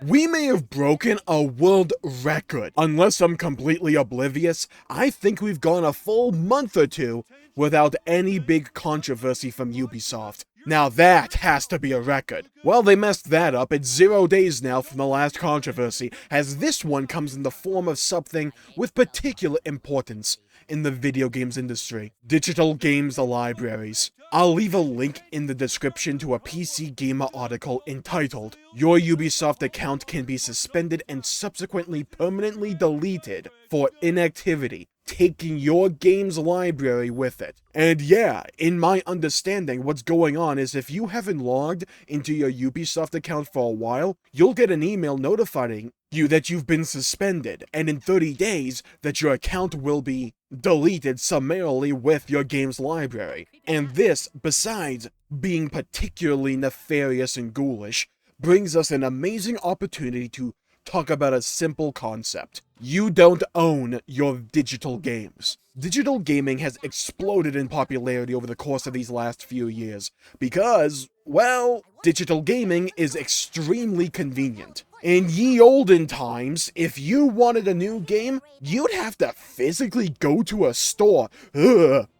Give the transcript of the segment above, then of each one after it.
We may have broken a world record. Unless I'm completely oblivious, I think we've gone a full month or two without any big controversy from Ubisoft. Now that has to be a record. Well, they messed that up. It's 0 days now from the last controversy, as this one comes in the form of something with particular importance in the video games industry. Digital games libraries. I'll leave a link in the description to a PC Gamer article entitled, "Your Ubisoft account can be suspended and subsequently permanently deleted for inactivity, taking your game's library with it." And yeah, in my understanding, what's going on is if you haven't logged into your Ubisoft account for a while, you'll get an email notifying you that you've been suspended, and in 30 days, that your account will be deleted summarily with your game's library. And this, besides being particularly nefarious and ghoulish, brings us an amazing opportunity to talk about a simple concept. You don't own your digital games. Digital gaming has exploded in popularity over the course of these last few years because, well, digital gaming is extremely convenient. In ye olden times, if you wanted a new game, you'd have to physically go to a store,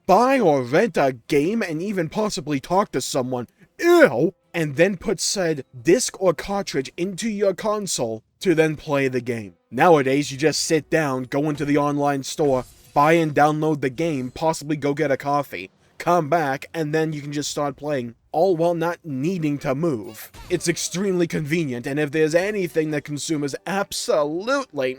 buy or rent a game, and even possibly talk to someone, and then put said disc or cartridge into your console to then play the game. Nowadays, you just sit down, go into the online store, buy and download the game, possibly go get a coffee, come back, and then you can just start playing, all while not needing to move. It's extremely convenient, and if there's anything that consumers absolutely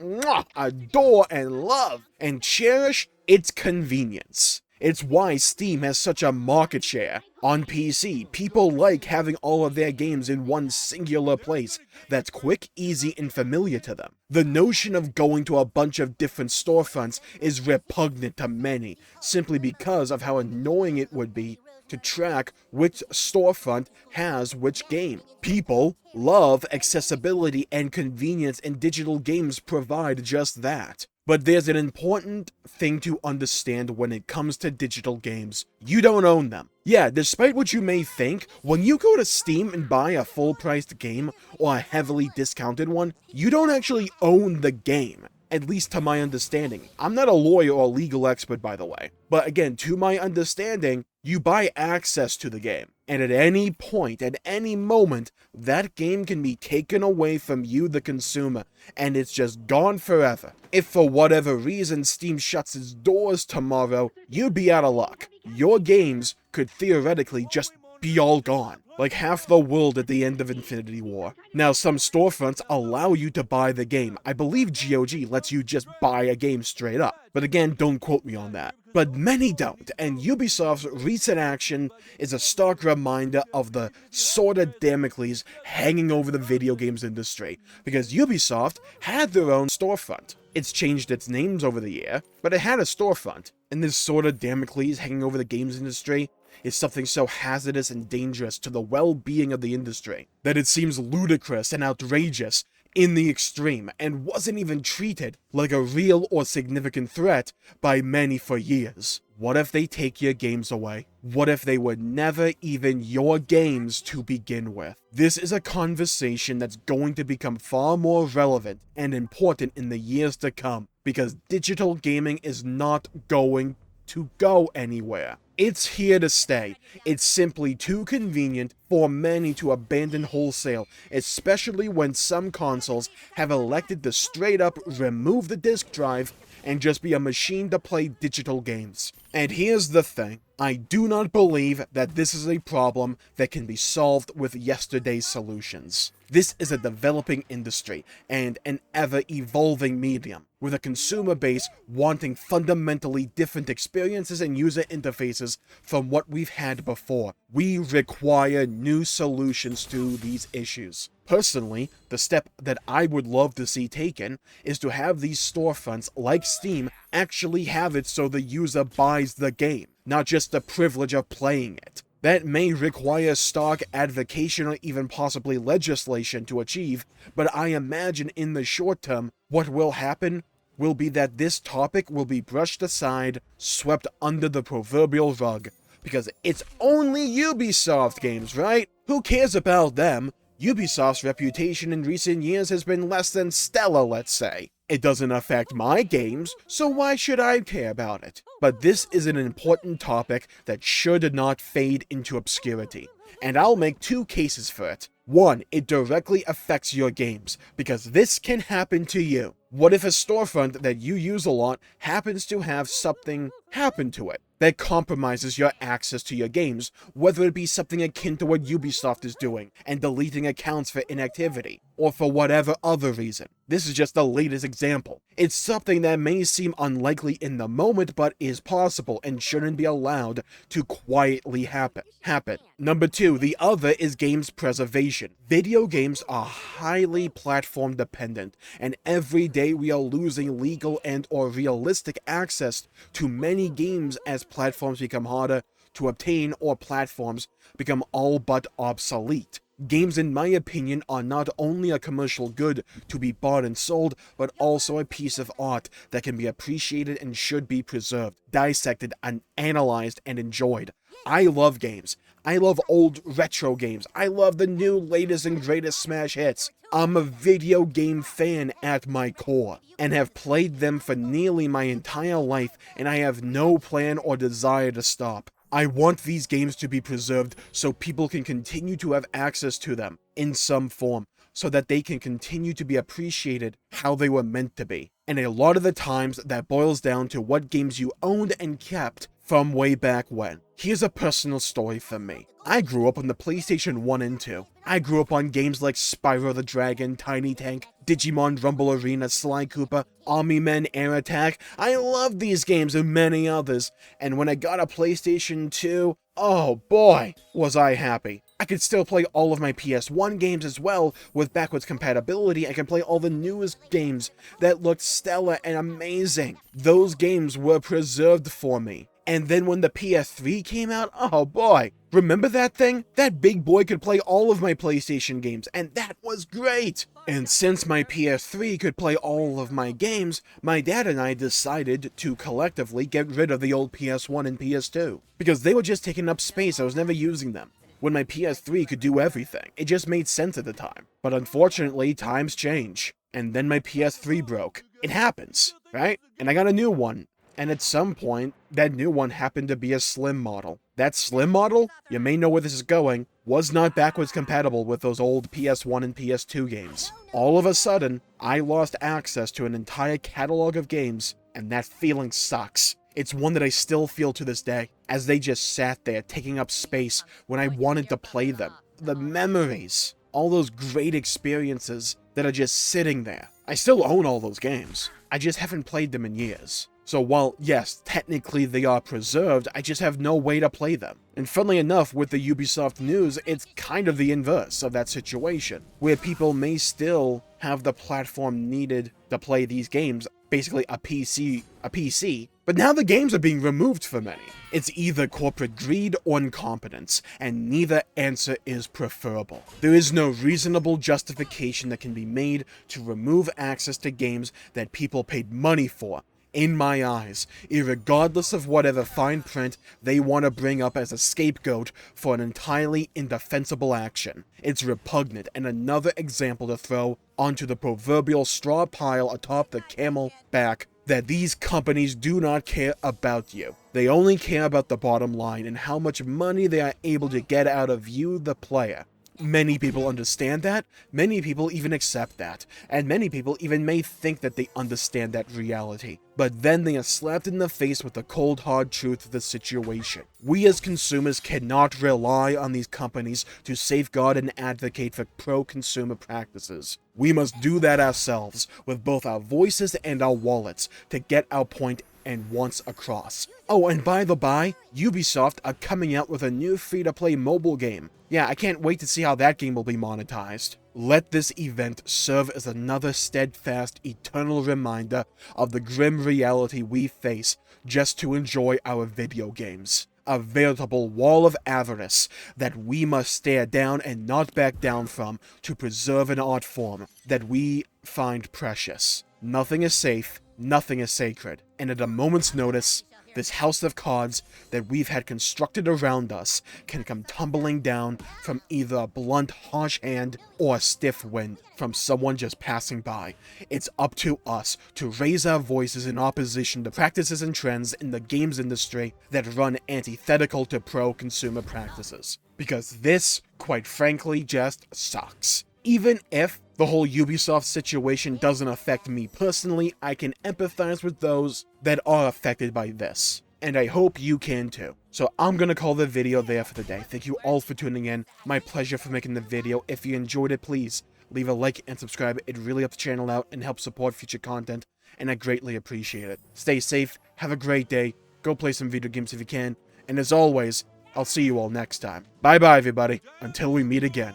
adore and love and cherish, it's convenience. It's why Steam has such a market share. On PC, people like having all of their games in one singular place that's quick, easy, and familiar to them. The notion of going to a bunch of different storefronts is repugnant to many, simply because of how annoying it would be to track which storefront has which game. People love accessibility and convenience, and digital games provide just that. But there's an important thing to understand when it comes to digital games. You don't own them. Yeah, despite what you may think, when you go to Steam and buy a full-priced game or a heavily discounted one, you don't actually own the game. At least to my understanding. I'm not a lawyer or a legal expert, by the way. But again, to my understanding, you buy access to the game. And at any point, at any moment, that game can be taken away from you, the consumer, and it's just gone forever. If for whatever reason Steam shuts its doors tomorrow, you'd be out of luck. Your games could theoretically just be all gone, like half the world at the end of Infinity War. Now, some storefronts allow you to buy the game. I believe GOG lets you just buy a game straight up. But again, don't quote me on that. But many don't, and Ubisoft's recent action is a stark reminder of the sword of Damocles hanging over the video games industry, because Ubisoft had their own storefront. It's changed its names over the year, but it had a storefront, and this sword of Damocles hanging over the games industry is something so hazardous and dangerous to the well-being of the industry that it seems ludicrous and outrageous in the extreme, and wasn't even treated like a real or significant threat by many for years. What if they take your games away? What if they were never even your games to begin with? This is a conversation that's going to become far more relevant and important in the years to come, because digital gaming is not going to go anywhere. It's here to stay. It's simply too convenient for many to abandon wholesale, especially when some consoles have elected to straight up remove the disk drive and just be a machine to play digital games. And here's the thing. I do not believe that this is a problem that can be solved with yesterday's solutions. This is a developing industry and an ever-evolving medium, with a consumer base wanting fundamentally different experiences and user interfaces from what we've had before. We require new solutions to these issues. Personally, the step that I would love to see taken is to have these storefronts, like Steam, actually have it so the user buys the game, not just the privilege of playing it. That may require stark advocacy or even possibly legislation to achieve, but I imagine in the short term, what will happen will be that this topic will be brushed aside, swept under the proverbial rug, because it's only Ubisoft games, right? Who cares about them? Ubisoft's reputation in recent years has been less than stellar, let's say. It doesn't affect my games, so why should I care about it? But this is an important topic that should not fade into obscurity, and I'll make two cases for it. One, it directly affects your games, because this can happen to you. What if a storefront that you use a lot happens to have something happen to it that compromises your access to your games, whether it be something akin to what Ubisoft is doing and deleting accounts for inactivity, or for whatever other reason? This is just the latest example. It's something that may seem unlikely in the moment, but is possible and shouldn't be allowed to quietly happen. Number two, the other is games preservation. Video games are highly platform dependent, and every day we are losing legal and or realistic access to many games as platforms become harder to obtain or platforms become all but obsolete. Games, in my opinion, are not only a commercial good to be bought and sold, but also a piece of art that can be appreciated and should be preserved, dissected, and analyzed and enjoyed. I love games. I love old retro games. I love the new, latest, and greatest smash hits. I'm a video game fan at my core, and have played them for nearly my entire life, and I have no plan or desire to stop. I want these games to be preserved so people can continue to have access to them in some form, so that they can continue to be appreciated how they were meant to be. And a lot of the times that boils down to what games you owned and kept from way back when. Here's a personal story for me. I grew up on the PlayStation 1 and 2. I grew up on games like Spyro the Dragon, Tiny Tank, Digimon Rumble Arena, Sly Cooper, Army Men, Air Attack. I loved these games and many others, and when I got a PlayStation 2, oh boy, was I happy. I could still play all of my PS1 games as well. With backwards compatibility, I can play all the newest games that looked stellar and amazing. Those games were preserved for me. And then when the PS3 came out, oh boy, remember that thing? That big boy could play all of my PlayStation games, and that was great! And since my PS3 could play all of my games, my dad and I decided to collectively get rid of the old PS1 and PS2, because they were just taking up space. I was never using them. When my PS3 could do everything, it just made sense at the time. But unfortunately, times change, and then my PS3 broke. It happens, right? And I got a new one. And at some point, that new one happened to be a slim model. That slim model, you may know where this is going, was not backwards compatible with those old PS1 and PS2 games. All of a sudden, I lost access to an entire catalog of games, and that feeling sucks. It's one that I still feel to this day, as they just sat there taking up space when I wanted to play them. The memories, all those great experiences that are just sitting there. I still own all those games. I just haven't played them in years. So while, yes, technically they are preserved, I just have no way to play them. And funnily enough, with the Ubisoft news, it's kind of the inverse of that situation, where people may still have the platform needed to play these games, basically a PC, but now the games are being removed for many. It's either corporate greed or incompetence, and neither answer is preferable. There is no reasonable justification that can be made to remove access to games that people paid money for, in my eyes, irregardless of whatever fine print they want to bring up as a scapegoat for an entirely indefensible action. It's repugnant, and another example to throw onto the proverbial straw pile atop the camel back that these companies do not care about you. They only care about the bottom line and how much money they are able to get out of you, the player. Many people understand that, many people even accept that, and many people even may think that they understand that reality. But then they are slapped in the face with the cold hard truth of the situation. We as consumers cannot rely on these companies to safeguard and advocate for pro-consumer practices. We must do that ourselves, with both our voices and our wallets, to get our point and wants across. Oh, and by the by, Ubisoft are coming out with a new free-to-play mobile game. Yeah, I can't wait to see how that game will be monetized. Let this event serve as another steadfast, eternal reminder of the grim reality we face just to enjoy our video games. A veritable wall of avarice that we must stare down and not back down from to preserve an art form that we find precious. Nothing is safe, nothing is sacred, and at a moment's notice, this house of cards that we've had constructed around us can come tumbling down from either a blunt, harsh hand or a stiff wind from someone just passing by. It's up to us to raise our voices in opposition to practices and trends in the games industry that run antithetical to pro-consumer practices. Because this, quite frankly, just sucks. Even if the whole Ubisoft situation doesn't affect me personally, I can empathize with those that are affected by this. And I hope you can too. So I'm gonna call the video there for the day. Thank you all for tuning in. My pleasure for making the video. If you enjoyed it, please leave a like and subscribe. It really helps the channel out and helps support future content, and I greatly appreciate it. Stay safe, have a great day, go play some video games if you can, and as always, I'll see you all next time. Bye bye everybody, until we meet again.